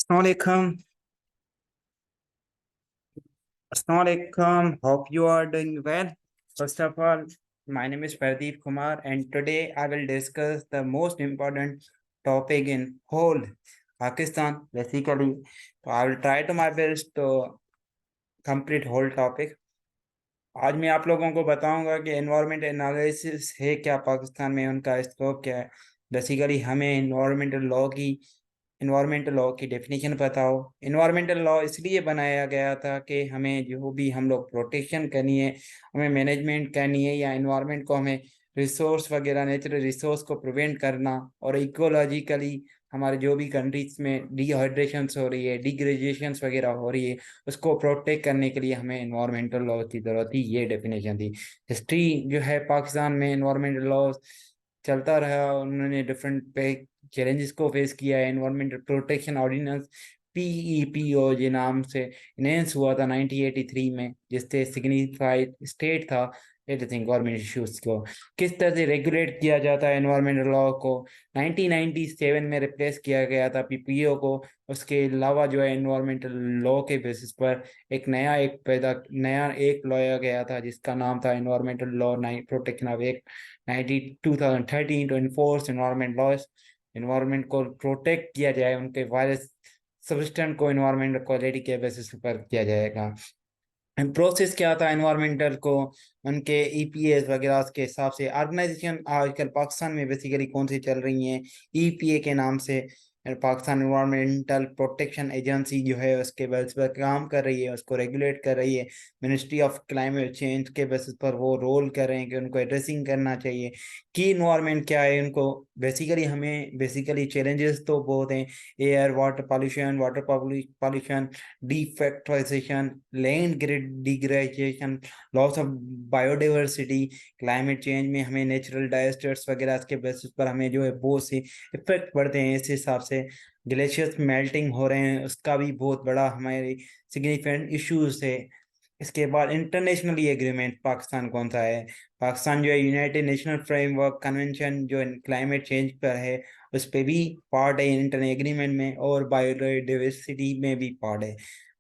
Assalamualaikum. Assalamualaikum. Hope you are doing well. First of all, my name is Pradeep Kumar, and today I will discuss the most important topic in whole Pakistan. Basically, so I will try to my best to complete whole topic. आज मैं आप लोगों को बताऊंगा कि environment analysis है क्या पाकिस्तान में, उनका स्कोप क्या है। बेसिकली हमें इन्वायरमेंटल लॉ की डेफिनेशन पता हो। इन्वायरमेंटल लॉ इसलिए बनाया गया था कि हमें जो भी हम लोग प्रोटेक्शन करनी है, हमें मैनेजमेंट करनी है, या इन्वायरमेंट को हमें रिसोर्स वगैरह नेचुरल रिसोर्स को प्रिवेंट करना, और इकोलॉजिकली हमारे जो भी कंट्रीज में डिहाइड्रेशंस हो रही है, डिग्रेडेशंस वगैरह हो रही है, उसको प्रोटेक्ट करने के लिए हमें इन्वायरमेंटल लॉ की जरूरत थी। ये डेफिनेशन थी। हिस्ट्री जो है पाकिस्तान में इन्वायरमेंटल लॉ चलता रहा, उन्होंने डिफरेंट पे चैलेंजेस को फेस किया है। एनवायरमेंटल प्रोटेक्शन ऑर्डिनेंस पीईपीओ के नाम से इनहेंस हुआ था 1983 में, जिससे सिग्निफाइड स्टेट था एवरीथिंग गवर्नमेंट इश्यूज को किस तरह से रेगुलेट किया जाता है। एनवायरमेंटल लॉ को 1997 में रिप्लेस किया गया था पीपीओ को। उसके अलावा जो है एनवायरमेंटल लॉ के बेसिस पर नया एक लाया गया था, जिसका नाम था environmental law protection of act 2013 to enforce environment laws. Environment को प्रोटेक्ट किया जाए, उनके वायरस सब्सटेंस को इन्वायरमेंट क्वालिटी के बेसिस पर किया जाएगा। प्रोसेस क्या था इन्वायरमेंटल को, उनके ईपीएस वगैरह के हिसाब से ऑर्गेनाइजेशन आजकल पाकिस्तान में बेसिकली कौन सी चल रही हैं। ईपीए के नाम से पाकिस्तान इन्वायरमेंटल प्रोटेक्शन एजेंसी जो है उसके बेसिस पर काम कर रही है, उसको रेगुलेट कर रही है। मिनिस्ट्री ऑफ क्लाइमेट चेंज के बेसिस पर वो रोल कर रहे हैं कि उनको एड्रेसिंग करना चाहिए कि इन्वायरमेंट क्या है उनको। बेसिकली चैलेंजेस तो बहुत हैं। Air water pollution, deforestation, land degradation, loss of biodiversity. Climate change में हमें नेचुरल डायस्टर्स वगैरह के बेसिस पर हमें जो है बहुत से इफेक्ट पड़ते हैं। इस हिसाब से ग्लेशियर्स मेल्टिंग हो रहे हैं, उसका भी बहुत बड़ा हमारे सिग्निफिकेंट इश्यूज है। इसके बाद इंटरनेशनल एग्रीमेंट पाकिस्तान कौन सा है। पाकिस्तान जो है यूनाइटेड नेशनल फ्रेमवर्क कन्वेंशन जो क्लाइमेट चेंज पर है उस पे भी पार्ट है इंटरनेशनल एग्रीमेंट में, और बायोडाइवर्सिटी में भी पार्ट है।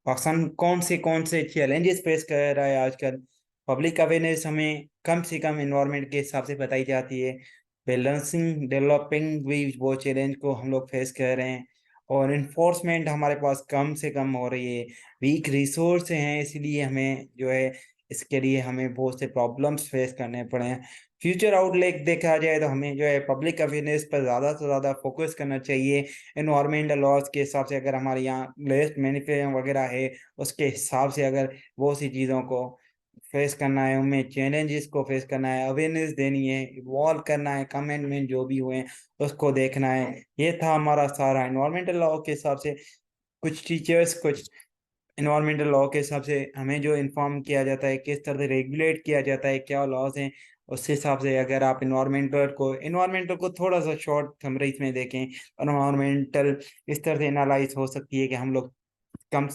पाकिस्तान कौन से चैलेंजेस फेस कर रहा है आजकल। पब्लिक अवेयरनेस हमें कम से कम इन्वायरमेंट के हिसाब से बताई जाती है। बैलेंसिंग डेवलपिंग भी वो चैलेंज को हम लोग फेस कर रहे हैं। और इन्फोर्समेंट हमारे पास कम से कम हो रही है, वीक रिसोर्स हैं, इसलिए हमें जो है इसके लिए हमें बहुत से प्रॉब्लम्स फेस करने पड़े हैं। फ्यूचर आउटलुक देखा जाए तो हमें जो है पब्लिक अवेयरनेस पर ज़्यादा से ज़्यादा फोकस करना चाहिए। एनवायरमेंटल लॉज के हिसाब से अगर हमारे यहाँ लेस्ट मैनिफेस्टो वगैरह है, उसके हिसाब से अगर बहुत सी चीज़ों को फेस करना है, उनमें चैलेंजेस को फेस करना है, अवेयरनेस देनी है, इवॉल्व करना है, कमेंटमेंट जो भी हुए हैं उसको देखना है। ये था हमारा सारा एनवायरमेंटल लॉ के हिसाब से। कुछ टीचर्स कुछ इन्वायरमेंटल लॉ के हिसाब से हमें जो इन्फॉर्म किया जाता है, किस तरह से रेगुलेट किया जाता है, क्या लॉज हैं, उस हिसाब से अगर आप इन्वायरमेंटल को थोड़ा सा शॉर्ट समरी में देखें, इन्वायरमेंटल इस तरह से एनालाइज हो सकती है कि हम लोग कम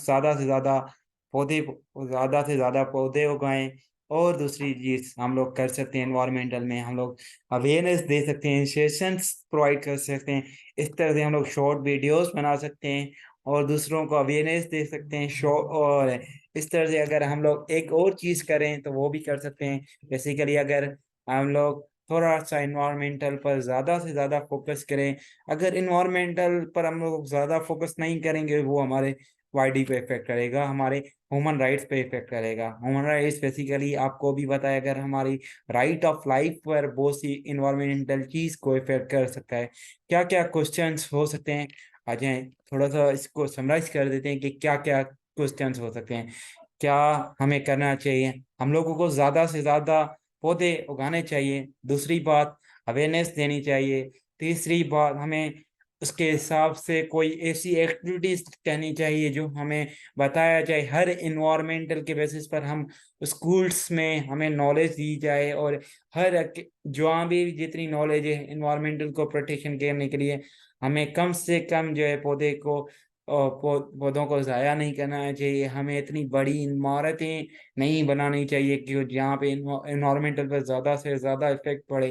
पौधे ज़्यादा से ज़्यादा पौधे उगाएं। और दूसरी चीज़ हम लोग कर सकते हैं इन्वायरमेंटल में, हम लोग अवेयरनेस दे सकते हैं, सेशंस प्रोवाइड कर सकते हैं। इस तरह से हम लोग शॉर्ट वीडियोस बना सकते हैं और दूसरों को अवेयरनेस दे सकते हैं। शो और इस तरह से अगर हम लोग एक और चीज़ करें तो वो भी कर सकते हैं। बेसिकली अगर हम लोग थोड़ा सा इन्वायरमेंटल पर ज़्यादा से ज़्यादा फोकस करें, अगर इन्वायरमेंटल पर हम लोग ज़्यादा फोकस नहीं करेंगे, वो हमारे वाइडी पे इफेक्ट करेगा, हमारे ह्यूमन राइट्स पे इफेक्ट करेगा। ह्यूमन राइट्स बेसिकली आपको भी बताया, अगर हमारी राइट ऑफ लाइफ पर बहुत सी इन्वायरमेंटल चीज को इफेक्ट कर सकता है। क्या क्या क्वेश्चंस हो सकते हैं, आ जाए थोड़ा सा इसको समराइज कर देते हैं कि क्या क्या क्वेश्चंस हो सकते हैं। क्या हमें करना चाहिए, हम लोगों को ज्यादा से ज्यादा पौधे उगाने चाहिए। दूसरी बात, अवेयरनेस देनी चाहिए। तीसरी बात, हमें उसके हिसाब से कोई ऐसी एक्टिविटीज करनी चाहिए जो हमें बताया जाए। हर इन्वायरमेंटल के बेसिस पर हम स्कूल्स में हमें नॉलेज दी जाए, और जहाँ भी जितनी नॉलेज है इन्वायरमेंटल को प्रोटेक्शन करने के लिए, हमें कम से कम जो है पौधों को ज़ाया नहीं करना चाहिए। हमें इतनी बड़ी इमारतें नहीं बनानी चाहिए कि जहाँ पे इन्वायरमेंटल पर ज़्यादा से ज़्यादा इफेक्ट पड़े।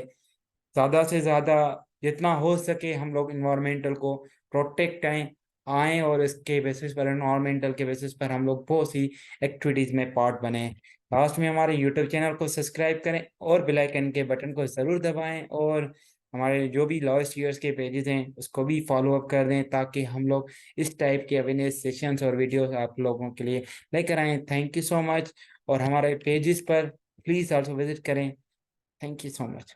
ज़्यादा से ज़्यादा जितना हो सके हम लोग इन्वायरमेंटल को प्रोटेक्ट करें। आए और इसके बेसिस पर, एनवायरमेंटल के बेसिस पर हम लोग बहुत सी एक्टिविटीज में पार्ट बने। लास्ट में हमारे यूट्यूब चैनल को सब्सक्राइब करें और बेल आइकन के बटन को ज़रूर दबाएं, और हमारे जो भी लॉस्ट ईयर्स के पेजेस हैं उसको भी फॉलो अप कर दें, ताकि हम लोग इस टाइप के अवेयरनेस सेशंस और वीडियोस आप लोगों के लिए लेकर आएँ। Thank you so much. और हमारे पेजेस पर प्लीज़ आल्सो विजिट करें। Thank you so much.